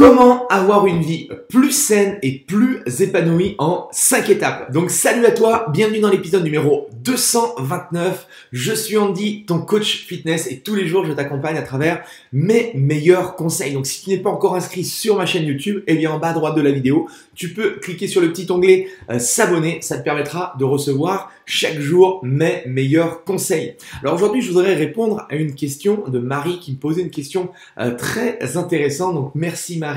Comment avoir une vie plus saine et plus épanouie en 5 étapes. Donc salut à toi, bienvenue dans l'épisode numéro 229. Je suis Andy, ton coach fitness et tous les jours je t'accompagne à travers mes meilleurs conseils. Donc si tu n'es pas encore inscrit sur ma chaîne YouTube, eh bien en bas à droite de la vidéo, tu peux cliquer sur le petit onglet s'abonner. Ça te permettra de recevoir chaque jour mes meilleurs conseils. Alors aujourd'hui, je voudrais répondre à une question de Marie qui me posait une question très intéressante. Donc merci Marie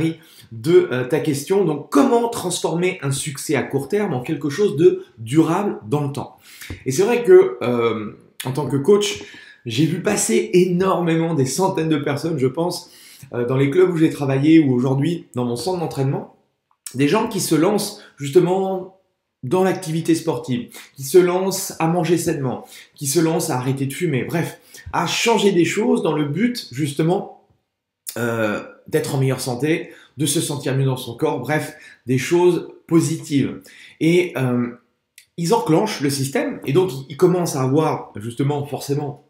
de ta question. Donc comment transformer un succès à court terme en quelque chose de durable dans le temps? Et c'est vrai que en tant que coach, j'ai vu passer énormément, des centaines de personnes, je pense, dans les clubs où j'ai travaillé ou aujourd'hui dans mon centre d'entraînement, des gens qui se lancent justement dans l'activité sportive, qui se lancent à manger sainement, qui se lancent à arrêter de fumer, bref, à changer des choses dans le but justement d'être en meilleure santé, de se sentir mieux dans son corps, bref, des choses positives. Et ils enclenchent le système et donc ils commencent à avoir justement forcément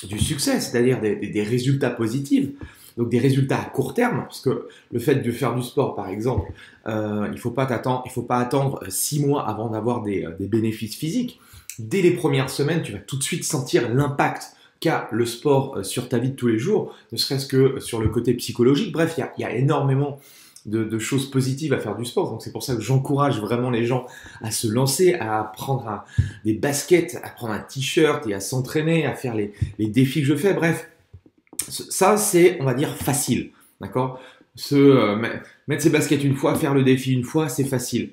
du succès, c'est-à-dire des résultats positifs. Donc des résultats à court terme, parce que le fait de faire du sport, par exemple, il faut pas attendre 6 mois avant d'avoir des bénéfices physiques. Dès les premières semaines, tu vas tout de suite sentir l'impact qu'a le sport sur ta vie de tous les jours, ne serait-ce que sur le côté psychologique. Bref, il y a énormément de choses positives à faire du sport. Donc c'est pour ça que j'encourage vraiment les gens à se lancer, à prendre des baskets, à prendre un t-shirt et à s'entraîner, à faire les défis que je fais. Bref. Ça, c'est, on va dire, facile, d'accord? Mettre ses baskets une fois, faire le défi une fois, c'est facile.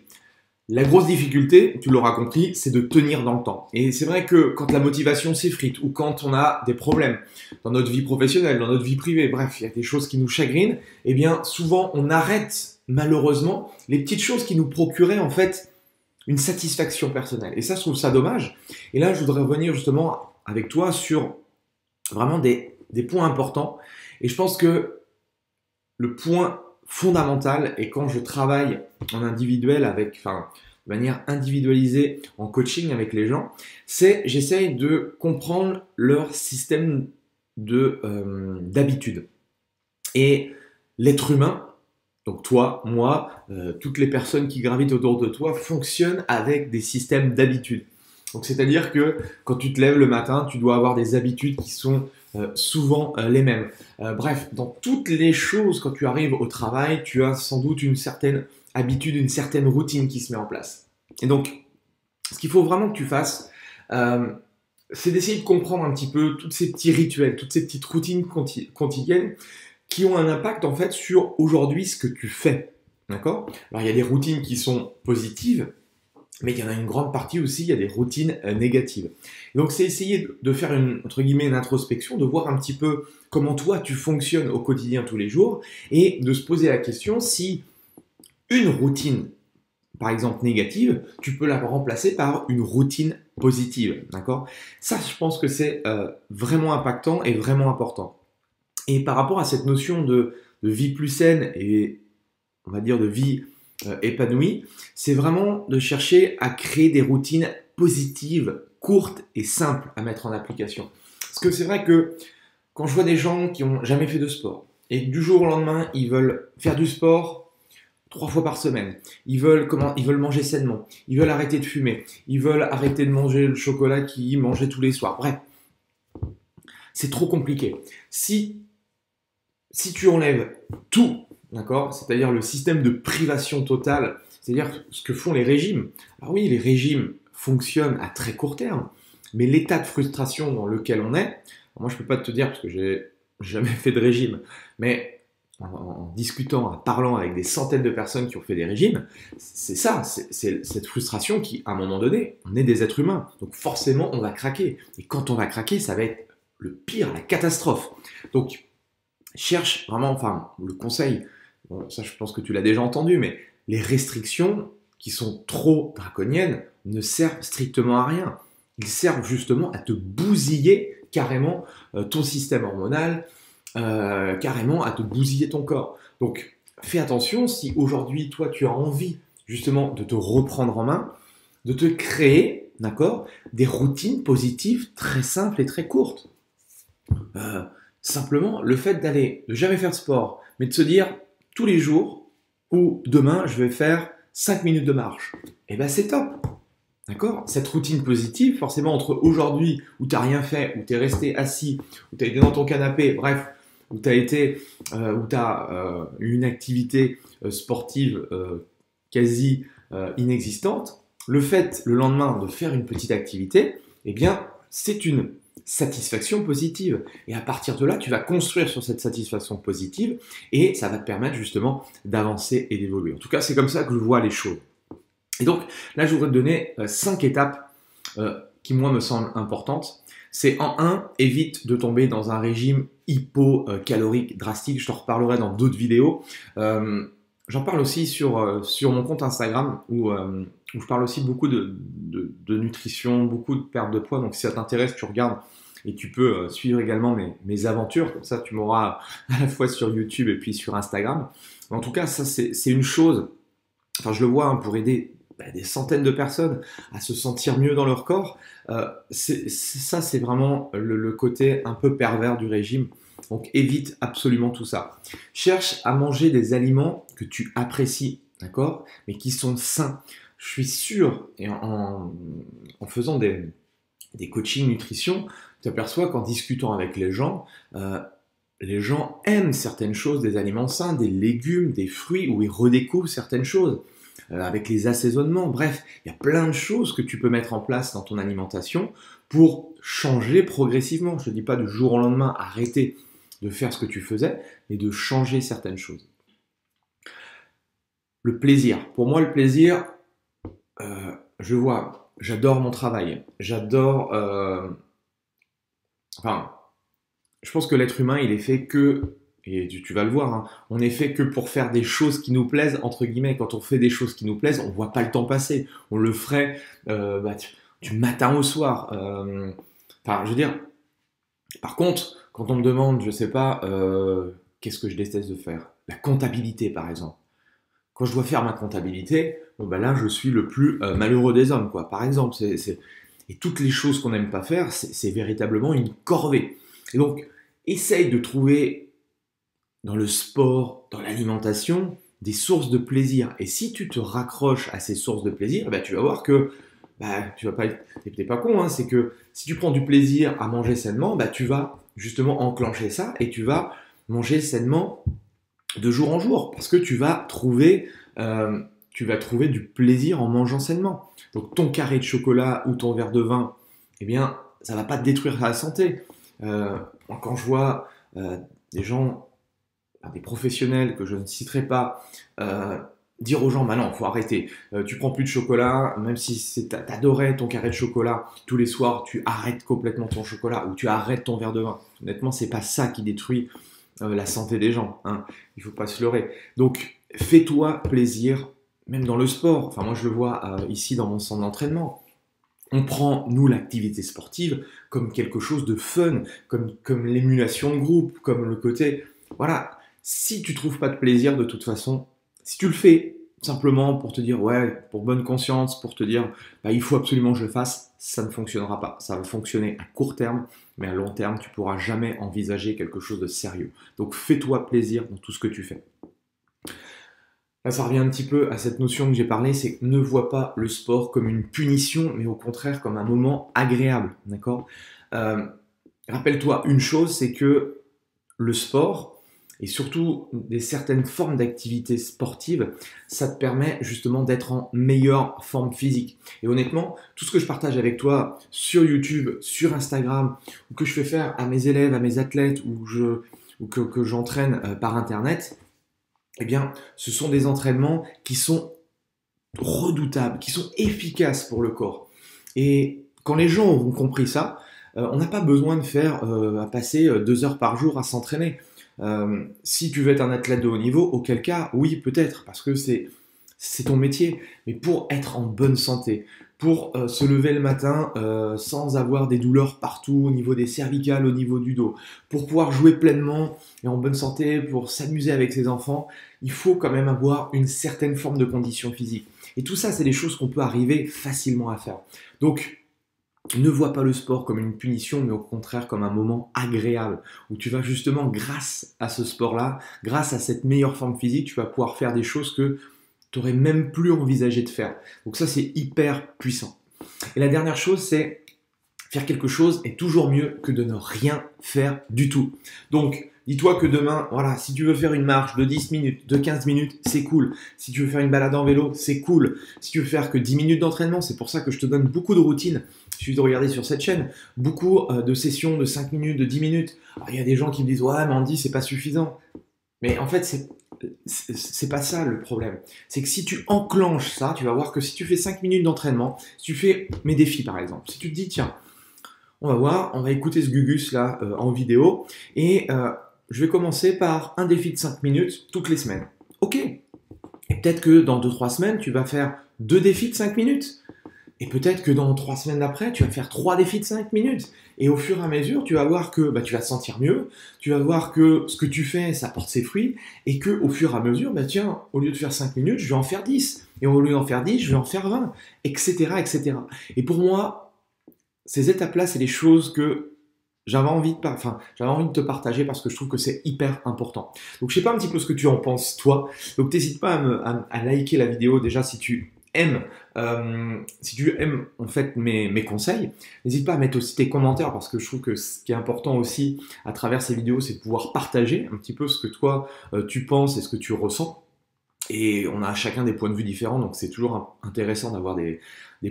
La grosse difficulté, tu l'auras compris, c'est de tenir dans le temps. Et c'est vrai que quand la motivation s'effrite ou quand on a des problèmes dans notre vie professionnelle, dans notre vie privée, bref, il y a des choses qui nous chagrinent, eh bien, souvent, on arrête, malheureusement, les petites choses qui nous procuraient, en fait, une satisfaction personnelle. Et ça, je trouve ça dommage. Et là, je voudrais revenir justement avec toi sur vraiment des points importants. Et je pense que le point fondamental, et quand je travaille en individuel de manière individualisée en coaching avec les gens, c'est j'essaye de comprendre leur système d'habitude. Et l'être humain, donc toi, moi, toutes les personnes qui gravitent autour de toi fonctionnent avec des systèmes d'habitude. Donc c'est-à-dire que quand tu te lèves le matin, tu dois avoir des habitudes qui sont souvent les mêmes. Bref, dans toutes les choses, quand tu arrives au travail, tu as sans doute une certaine habitude, une certaine routine qui se met en place. Et donc, ce qu'il faut vraiment que tu fasses, c'est d'essayer de comprendre un petit peu tous ces petits rituels, toutes ces petites routines quotidiennes qui ont un impact en fait sur aujourd'hui ce que tu fais. D'accord? Alors, il y a des routines qui sont positives, mais il y en a une grande partie aussi, il y a des routines négatives. Donc c'est essayer de faire entre guillemets une introspection, de voir un petit peu comment toi tu fonctionnes au quotidien tous les jours et de se poser la question si une routine, par exemple négative, tu peux la remplacer par une routine positive. D'accord? Ça, je pense que c'est vraiment impactant et vraiment important. Et par rapport à cette notion de vie plus saine et on va dire de vie épanoui, c'est vraiment de chercher à créer des routines positives, courtes et simples à mettre en application. Parce que c'est vrai que quand je vois des gens qui n'ont jamais fait de sport et du jour au lendemain, ils veulent faire du sport 3 fois par semaine, ils veulent manger sainement, ils veulent arrêter de fumer, ils veulent arrêter de manger le chocolat qu'ils mangeaient tous les soirs. Bref, c'est trop compliqué. Si tu enlèves tout, d'accord, c'est-à-dire le système de privation totale, c'est-à-dire ce que font les régimes. Alors oui, les régimes fonctionnent à très court terme, mais l'état de frustration dans lequel on est, moi je peux pas te dire parce que j'ai jamais fait de régime, mais en discutant, en parlant avec des centaines de personnes qui ont fait des régimes, c'est ça, c'est cette frustration qui, à un moment donné, on est des êtres humains, donc forcément on va craquer. Et quand on va craquer, ça va être le pire, la catastrophe. Donc cherche vraiment, enfin le conseil, bon, ça je pense que tu l'as déjà entendu, mais les restrictions qui sont trop draconiennes ne servent strictement à rien. Ils servent justement à te bousiller carrément ton système hormonal, carrément à te bousiller ton corps. Donc fais attention si aujourd'hui toi tu as envie justement de te reprendre en main, de te créer, d'accord, des routines positives très simples et très courtes. Simplement, le fait de jamais faire de sport, mais de se dire, tous les jours ou demain, je vais faire 5 minutes de marche. Et ben c'est top. D'accord? Cette routine positive, forcément, entre aujourd'hui où tu n'as rien fait, où tu es resté assis, où tu as été dans ton canapé, bref, où tu as une activité sportive quasi inexistante, le fait, le lendemain, de faire une petite activité, eh bien, c'est une satisfaction positive. Et à partir de là, tu vas construire sur cette satisfaction positive et ça va te permettre justement d'avancer et d'évoluer. En tout cas, c'est comme ça que je vois les choses. Et donc, là, je voudrais te donner 5 étapes qui, moi, me semblent importantes. C'est en 1, évite de tomber dans un régime hypocalorique drastique. Je t'en reparlerai dans d'autres vidéos. J'en parle aussi sur mon compte Instagram où je parle aussi beaucoup de nutrition, beaucoup de perte de poids. Donc, si ça t'intéresse, tu regardes et tu peux suivre également mes aventures. Comme ça, tu m'auras à la fois sur YouTube et puis sur Instagram. En tout cas, ça, c'est une chose. Enfin, je le vois pour aider des centaines de personnes à se sentir mieux dans leur corps. Ça, c'est vraiment le côté un peu pervers du régime. Donc, évite absolument tout ça. Cherche à manger des aliments que tu apprécies, d'accord, mais qui sont sains. Je suis sûr, et en faisant des coachings nutrition, tu aperçois qu'en discutant avec les gens aiment certaines choses, des aliments sains, des légumes, des fruits, où ils redécouvrent certaines choses. Avec les assaisonnements, bref, il y a plein de choses que tu peux mettre en place dans ton alimentation pour changer progressivement. Je ne te dis pas du jour au lendemain arrêter de faire ce que tu faisais, mais de changer certaines choses. Le plaisir. Pour moi, le plaisir, j'adore mon travail. J'adore... je pense que l'être humain, il est fait que... Et tu vas le voir, hein, on n'est fait que pour faire des choses qui nous plaisent, entre guillemets. Quand on fait des choses qui nous plaisent, on ne voit pas le temps passer. On le ferait du matin au soir. Je veux dire, par contre, quand on me demande, je ne sais pas, qu'est-ce que je déteste de faire? La comptabilité, par exemple. Quand je dois faire ma comptabilité, là, je suis le plus malheureux des hommes, quoi. Par exemple, et toutes les choses qu'on n'aime pas faire, c'est véritablement une corvée. Et donc, essaye de trouver dans le sport, dans l'alimentation, des sources de plaisir. Et si tu te raccroches à ces sources de plaisir, tu vas voir que tu vas pas être, t'es pas con, hein, c'est que si tu prends du plaisir à manger sainement, tu vas justement enclencher ça et tu vas manger sainement de jour en jour parce que tu vas trouver du plaisir en mangeant sainement. Donc ton carré de chocolat ou ton verre de vin, eh bien, ça va pas te détruire la santé. Quand je vois des gens, des professionnels que je ne citerai pas, dire aux gens, non, faut arrêter, tu prends plus de chocolat, même si t'adorais ton carré de chocolat, tous les soirs, tu arrêtes complètement ton chocolat ou tu arrêtes ton verre de vin. Honnêtement, c'est pas ça qui détruit la santé des gens, hein. Il faut pas se leurrer. Donc, fais-toi plaisir, même dans le sport. Enfin, moi, je le vois ici dans mon centre d'entraînement. On prend, nous, l'activité sportive comme quelque chose de fun, comme l'émulation de groupe, comme le côté... Voilà, si tu trouves pas de plaisir de toute façon, si tu le fais simplement pour te dire, ouais, pour bonne conscience, pour te dire, il faut absolument que je le fasse, ça ne fonctionnera pas. Ça va fonctionner à court terme, mais à long terme, tu pourras jamais envisager quelque chose de sérieux. Donc, fais-toi plaisir dans tout ce que tu fais. Là, ça revient un petit peu à cette notion que j'ai parlé, c'est que ne vois pas le sport comme une punition, mais au contraire comme un moment agréable, d'accord? Rappelle-toi une chose, c'est que le sport, et surtout certaines formes d'activités sportives, ça te permet justement d'être en meilleure forme physique. Et honnêtement, tout ce que je partage avec toi sur YouTube, sur Instagram, ou que je fais faire à mes élèves, à mes athlètes, ou que j'entraîne par Internet, eh bien, ce sont des entraînements qui sont redoutables, qui sont efficaces pour le corps. Et quand les gens auront compris ça, on n'a pas besoin de passer 2 heures par jour à s'entraîner. Si tu veux être un athlète de haut niveau, auquel cas, oui, peut-être, parce que c'est ton métier. Mais pour être en bonne santé, pour se lever le matin sans avoir des douleurs partout, au niveau des cervicales, au niveau du dos, pour pouvoir jouer pleinement et en bonne santé, pour s'amuser avec ses enfants, il faut quand même avoir une certaine forme de condition physique. Et tout ça, c'est des choses qu'on peut arriver facilement à faire. Donc, Ne vois pas le sport comme une punition, mais au contraire comme un moment agréable, où tu vas justement, grâce à ce sport-là, grâce à cette meilleure forme physique, tu vas pouvoir faire des choses que tu n'aurais même plus envisagé de faire. Donc ça, c'est hyper puissant. Et la dernière chose, c'est faire quelque chose est toujours mieux que de ne rien faire du tout. Donc, dis-toi que demain, voilà, si tu veux faire une marche de 10 minutes, de 15 minutes, c'est cool. Si tu veux faire une balade en vélo, c'est cool. Si tu veux faire que 10 minutes d'entraînement, c'est pour ça que je te donne beaucoup de routines. Il suffit de regarder sur cette chaîne, beaucoup de sessions de 5 minutes, de 10 minutes. Alors, il y a des gens qui me disent, ouais, mais Andy, c'est pas suffisant. Mais en fait, c'est pas ça le problème. C'est que si tu enclenches ça, tu vas voir que si tu fais 5 minutes d'entraînement, si tu fais mes défis par exemple, si tu te dis, tiens, on va voir, on va écouter ce Gugus là en vidéo et je vais commencer par un défi de 5 minutes toutes les semaines. Ok. Et peut-être que dans 2-3 semaines, tu vas faire 2 défis de 5 minutes. Et peut-être que dans 3 semaines d'après, tu vas faire 3 défis de 5 minutes. Et au fur et à mesure, tu vas voir que tu vas te sentir mieux, tu vas voir que ce que tu fais, ça porte ses fruits, et que au fur et à mesure, tiens, au lieu de faire 5 minutes, je vais en faire 10. Et au lieu d'en faire 10, je vais en faire 20, etc., etc. Et pour moi, ces étapes-là, c'est les choses que j'avais envie de te partager parce que je trouve que c'est hyper important. Donc, je sais pas un petit peu ce que tu en penses, toi. Donc, n'hésite pas à liker la vidéo déjà si tu aimes, en fait mes conseils. N'hésite pas à mettre aussi tes commentaires parce que je trouve que ce qui est important aussi à travers ces vidéos, c'est de pouvoir partager un petit peu ce que toi tu penses et ce que tu ressens. Et on a chacun des points de vue différents, donc c'est toujours intéressant d'avoir des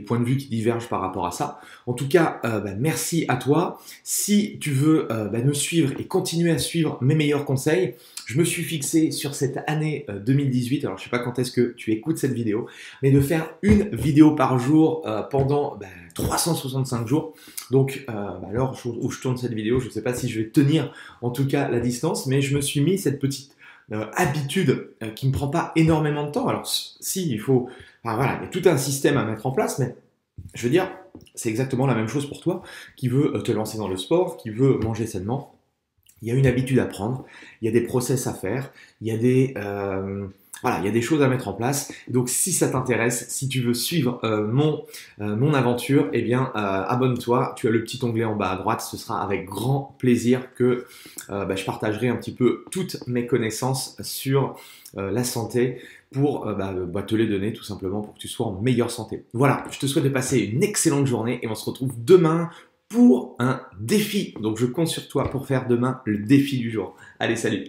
points de vue qui divergent par rapport à ça. En tout cas, merci à toi. Si tu veux me suivre et continuer à suivre mes meilleurs conseils, je me suis fixé sur cette année 2018, alors je sais pas quand est-ce que tu écoutes cette vidéo, mais de faire une vidéo par jour pendant 365 jours. Donc à l'heure où je tourne cette vidéo, je ne sais pas si je vais tenir en tout cas la distance, mais je me suis mis cette petite habitude qui ne me prend pas énormément de temps. Alors si, il faut... voilà, il y a tout un système à mettre en place, mais je veux dire, c'est exactement la même chose pour toi qui veut te lancer dans le sport, qui veut manger sainement. Il y a une habitude à prendre, il y a des process à faire, il y a il y a des choses à mettre en place. Donc, si ça t'intéresse, si tu veux suivre mon aventure, eh bien, abonne-toi. Tu as le petit onglet en bas à droite. Ce sera avec grand plaisir que je partagerai un petit peu toutes mes connaissances sur la santé pour te les donner tout simplement pour que tu sois en meilleure santé. Voilà, je te souhaite de passer une excellente journée et on se retrouve demain pour un défi. Donc, je compte sur toi pour faire demain le défi du jour. Allez, salut!